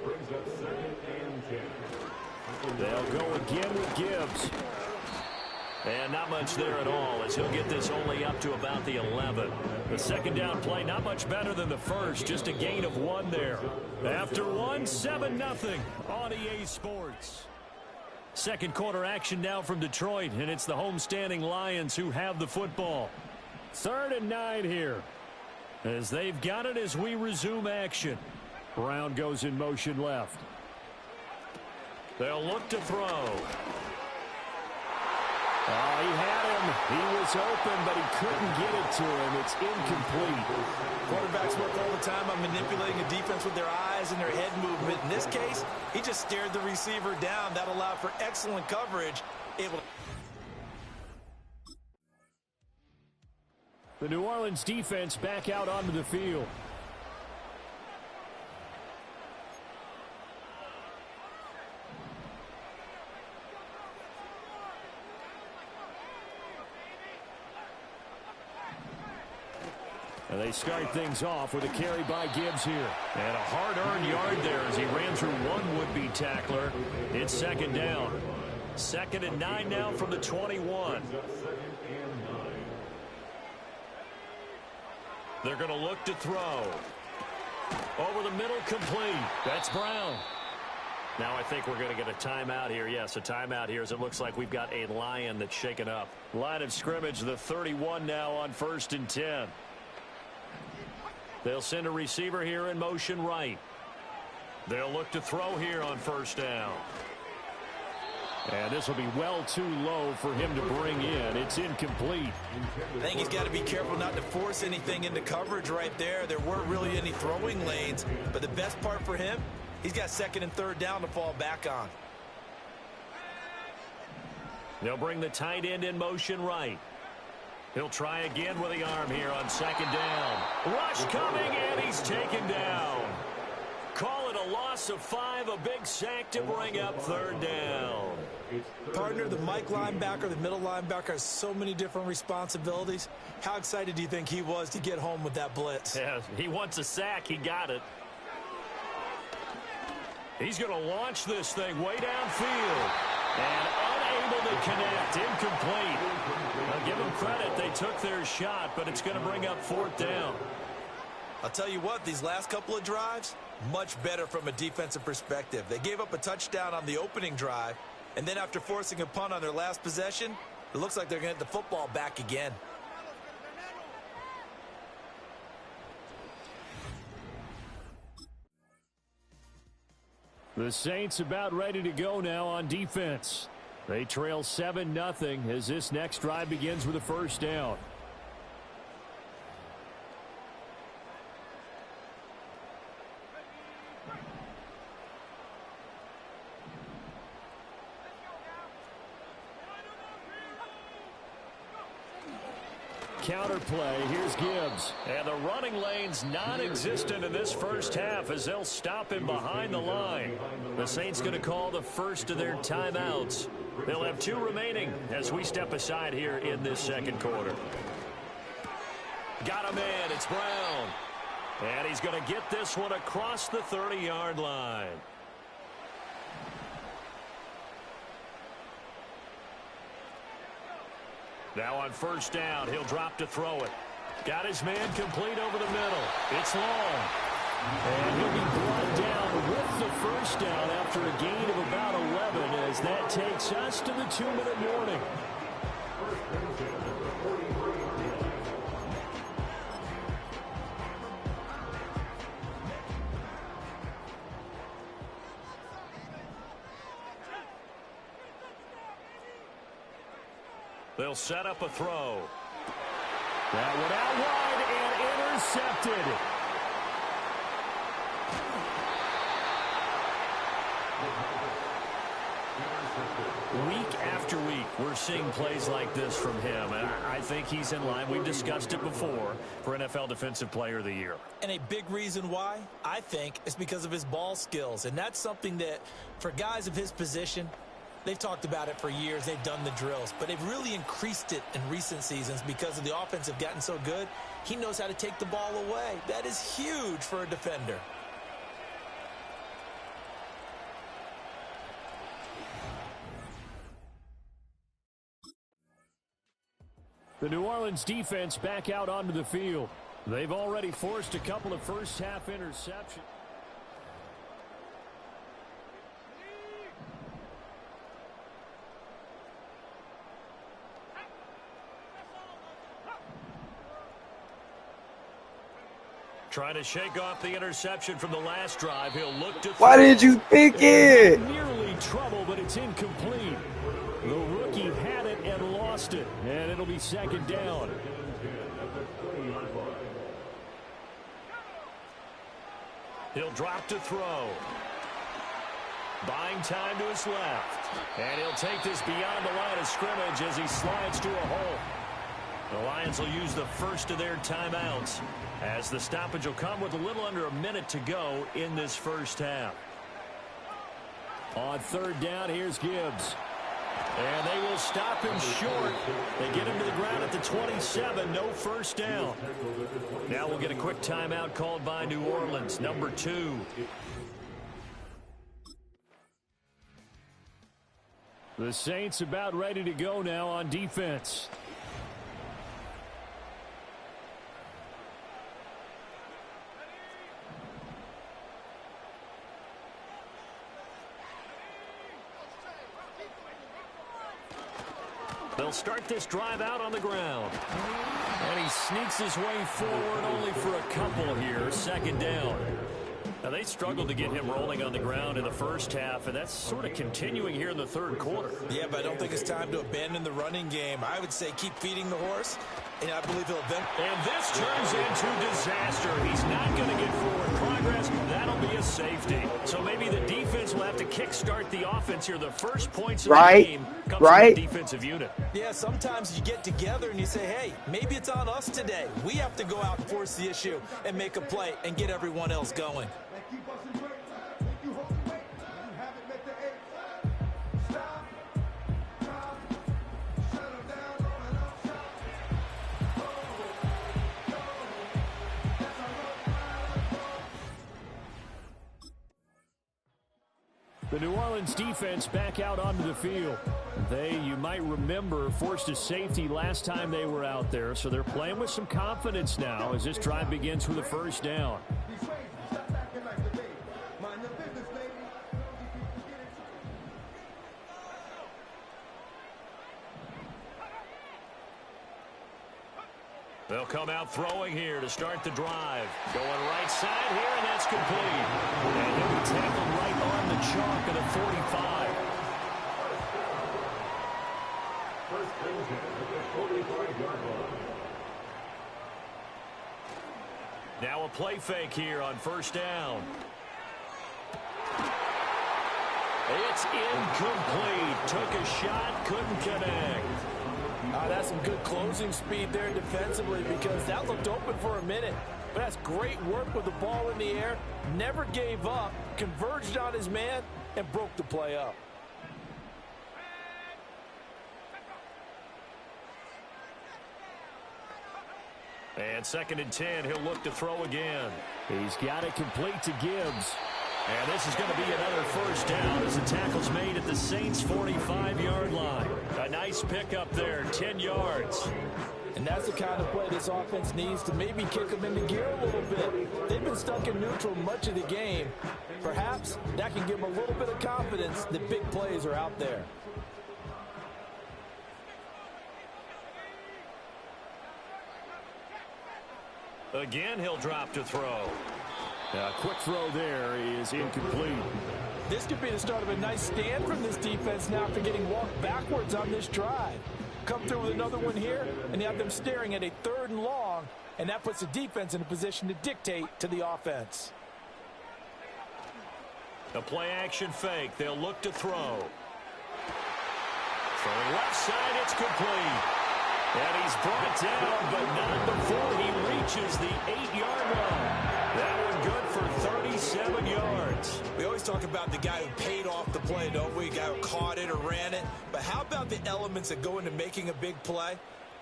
Brings up 2nd and 10. They'll go again with Gibbs. And not much there at all as he'll get this only up to about the 11. The 2nd down play not much better than the first. Just a gain of 1 there. After 1, 7-0 on EA Sports. Second quarter action now from Detroit, and it's the homestanding Lions who have the football. 3rd and 9 here as they've got it as we resume action. Brown goes in motion left. They'll look to throw. Oh, he had him. He was open, but he couldn't get it to him. It's incomplete. Quarterbacks work all the time on manipulating a defense with their eyes and their head movement. In this case, he just stared the receiver down. That allowed for excellent coverage. The New Orleans defense back out onto the field. And they start things off with a carry by Gibbs here. And a hard-earned yard there as he ran through one would-be tackler. It's 2nd down. 2nd and 9 now from the 21. They're going to look to throw. Over the middle, complete. That's Brown. Now I think we're going to get a timeout here. Yes, a timeout here as it looks like we've got a Lion that's shaken up. Line of scrimmage, the 31 now on 1st and 10. They'll send a receiver here in motion right. They'll look to throw here on 1st down. And this will be well too low for him to bring in. It's incomplete. I think he's got to be careful not to force anything into coverage right there. There weren't really any throwing lanes. But the best part for him, he's got 2nd and 3rd down to fall back on. They'll bring the tight end in motion right. He'll try again with the arm here on 2nd down. Rush coming, and he's taken down. Call it a loss of 5, a big sack to bring up 3rd down. Partner, the Mike linebacker, the middle linebacker has so many different responsibilities. How excited do you think he was to get home with that blitz? Yeah, he wants a sack. He got it. He's going to launch this thing way downfield. And unable to connect. Incomplete. I'll give them credit. They took their shot, but it's going to bring up 4th down. I'll tell you what, these last couple of drives, much better from a defensive perspective. They gave up a touchdown on the opening drive, and then after forcing a punt on their last possession, it looks like they're going to get the football back again. The Saints about ready to go now on defense. They trail 7-0 as this next drive begins with a first down. Counter play, here's Gibbs. And the running lane's non-existent in this first half as they'll stop him behind the line. The Saints going to call the first of their timeouts. They'll have 2 remaining as we step aside here in this second quarter. Got him in, it's Brown. And he's going to get this one across the 30-yard line. Now on first down, he'll drop to throw it. Got his man complete over the middle. It's long. And he'll be brought down with the first down after a gain of about 11 as that takes us to the 2-minute warning. They'll set up a throw. That one out wide and intercepted. Week after week, we're seeing plays like this from him. And I think he's in line. We've discussed it before for NFL Defensive Player of the Year. And a big reason why, I think, is because of his ball skills. And that's something that, for guys of his position, they've talked about it for years. They've done the drills. But they've really increased it in recent seasons because of the offense have gotten so good. He knows how to take the ball away. That is huge for a defender. The New Orleans defense back out onto the field. They've already forced a couple of first-half interceptions. Trying to shake off the interception from the last drive. He'll look to Why did you pick it? Nearly trouble, but it's incomplete. The rookie had it and lost it, and it'll be second down. He'll drop to throw. Buying time to his left. And he'll take this beyond the line of scrimmage as he slides to a hole. The Lions will use the first of their timeouts as the stoppage will come with a little under a minute to go in this first half. On third down, here's Gibbs. And they will stop him short. They get him to the ground at the 27. No first down. Now we'll get a quick timeout called by New Orleans, number 2. The Saints about ready to go now on defense. They'll start this drive out on the ground. And he sneaks his way forward only for a couple here. Second down. Now, they struggled to get him rolling on the ground in the first half, and that's sort of continuing here in the third quarter. Yeah, but I don't think it's time to abandon the running game. I would say keep feeding the horse, and I believe he'll eventually. And this turns into disaster. He's not going to get forward progress. That'll be a safety. So maybe the defense will have to kickstart the offense here. The first points of the game come from the defensive unit. Yeah, sometimes you get together and you say, hey, maybe it's on us today. We have to go out and force the issue and make a play and get everyone else going. The New Orleans defense back out onto the field. They, you might remember, forced a safety last time they were out there, so they're playing with some confidence now as this drive begins with a first down. They'll come out throwing here to start the drive. Going right side here, and that's complete. And he'll be tackled right on the chalk of the 45. Now a play fake here on first down. It's incomplete. Took a shot, couldn't connect. That's some good closing speed there defensively because that looked open for a minute. But that's great work with the ball in the air. Never gave up, converged on his man, and broke the play up. And 2nd and 10, he'll look to throw again. He's got it complete to Gibbs. And this is going to be another first down as the tackle's made at the Saints' 45-yard line. A nice pickup there, 10 yards. And that's the kind of play this offense needs to maybe kick them into gear a little bit. They've been stuck in neutral much of the game. Perhaps that can give them a little bit of confidence that big plays are out there. Again, he'll drop to throw. A quick throw there is incomplete. This could be the start of a nice stand from this defense now after getting walked backwards on this drive. Come through with another one here, and you have them staring at a 3rd and long, and that puts the defense in a position to dictate to the offense. A play-action fake. They'll look to throw. Throwing left side, it's complete. And he's brought down, but not before he reaches the 8-yard line. That one good for 37 yards. We always talk about the guy who paid off the play, don't we? The guy who caught it or ran it. But how about the elements that go into making a big play?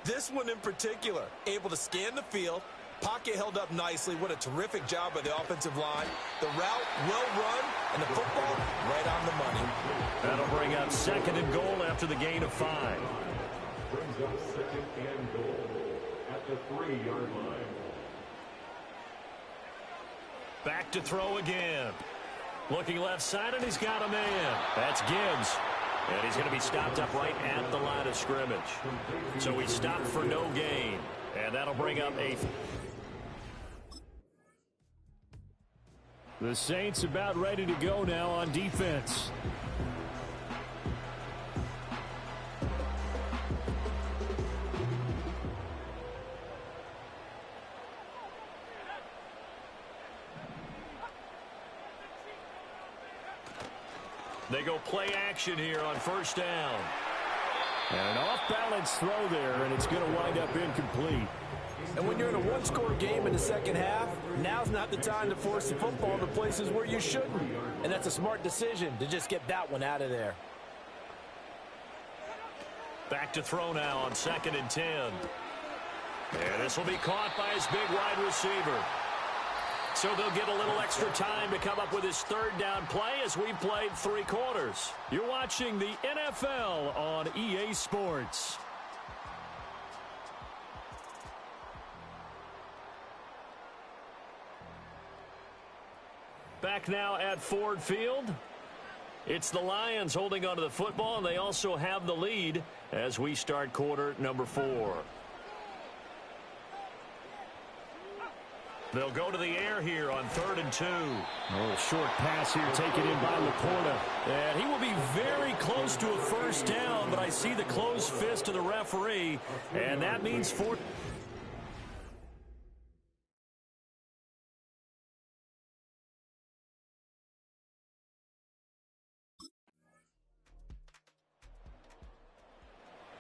This one in particular, able to scan the field, pocket held up nicely. What a terrific job by the offensive line. The route well run, and the football right on the money. That'll bring up 2nd and goal after the gain of 5. Brings up 2nd and goal at the 3-yard line. Back to throw again. Looking left side, and he's got a man. That's Gibbs. And he's going to be stopped up right at the line of scrimmage. So he stopped for no gain. And that'll bring up 8th. The Saints about ready to go now on defense. They go play action here on first down. And an off-balance throw there, and it's going to wind up incomplete. And when you're in a one-score game in the second half, now's not the time to force the football to places where you shouldn't. And that's a smart decision to just get that one out of there. Back to throw now on 2nd and 10. And this will be caught by his big wide receiver. So they'll get a little extra time to come up with his 3rd down play as we played 3 quarters. You're watching the NFL on EA Sports. Back now at Ford Field. It's the Lions holding onto the football, and they also have the lead as we start quarter number 4. They'll go to the air here on 3rd and 2. A little short pass here taken in by Laporta. And he will be very close to a first down, but I see the closed fist of the referee, and that means 4.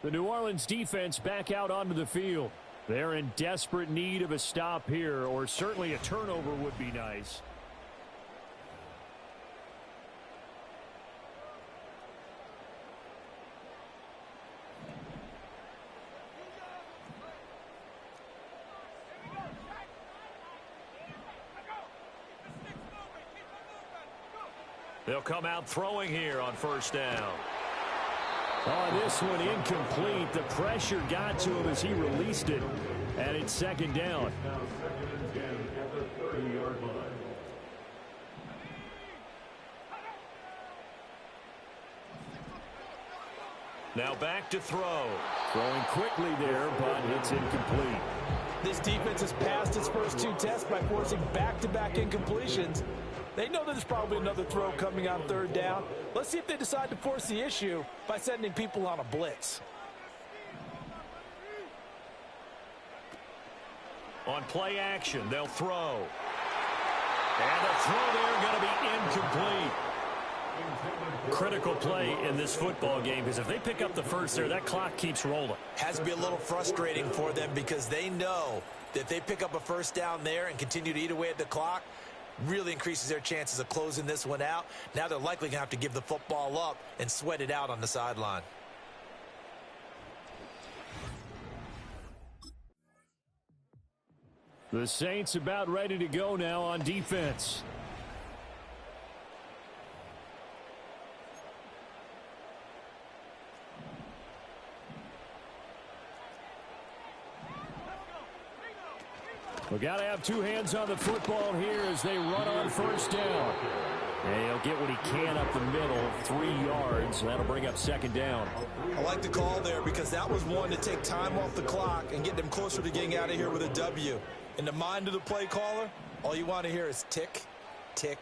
The New Orleans defense back out onto the field. They're in desperate need of a stop here, or certainly a turnover would be nice. They'll come out throwing here on first down. On this one, incomplete. The pressure got to him as he released it. And it's second down. Now second and 10 at the 30-yard line. Now back to throw. Throwing quickly there, but it's incomplete. This defense has passed its first two tests by forcing back-to-back incompletions. They know there's probably another throw coming on third down. Let's see if they decide to force the issue by sending people on a blitz. On play action, they'll throw. And the throw there going to be incomplete. Critical play in this football game because if they pick up the first there, that clock keeps rolling. Has to be a little frustrating for them because they know that if they pick up a first down there and continue to eat away at the clock, really increases their chances of closing this one out. Now they're likely going to have to give the football up and sweat it out on the sideline. The Saints about ready to go now on defense. We got to have two hands on the football here as they run on first down. And he'll get what he can up the middle, 3 yards. That'll bring up second down. I like the call there because that was one to take time off the clock and get them closer to getting out of here with a W. In the mind of the play caller, all you want to hear is tick, tick,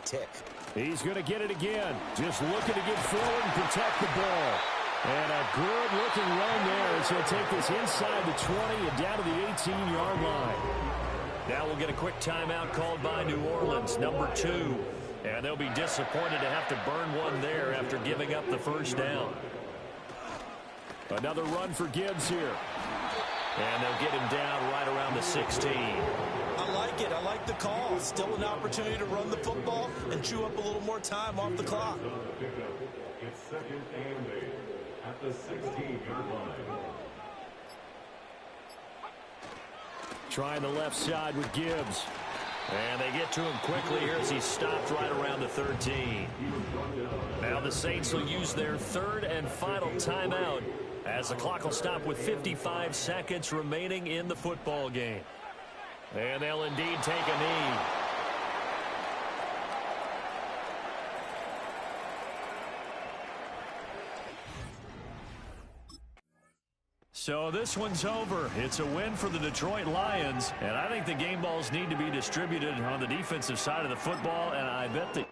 tick. He's going to get it again. Just looking to get forward and protect the ball. And a good-looking run there as he'll take this inside the 20 and down to the 18-yard line. Now we'll get a quick timeout called by New Orleans, number 2. And they'll be disappointed to have to burn one there after giving up the first down. Another run for Gibbs here. And they'll get him down right around the 16. I like it. I like the call. Still an opportunity to run the football and chew up a little more time off the clock. It's second and 8 at the 16-yard line. Trying the left side with Gibbs. And they get to him quickly here as he stopped right around the 13. Now the Saints will use their third and final timeout as the clock will stop with 55 seconds remaining in the football game. And they'll indeed take a knee. So this one's over. It's a win for the Detroit Lions, and I think the game balls need to be distributed on the defensive side of the football, and I bet the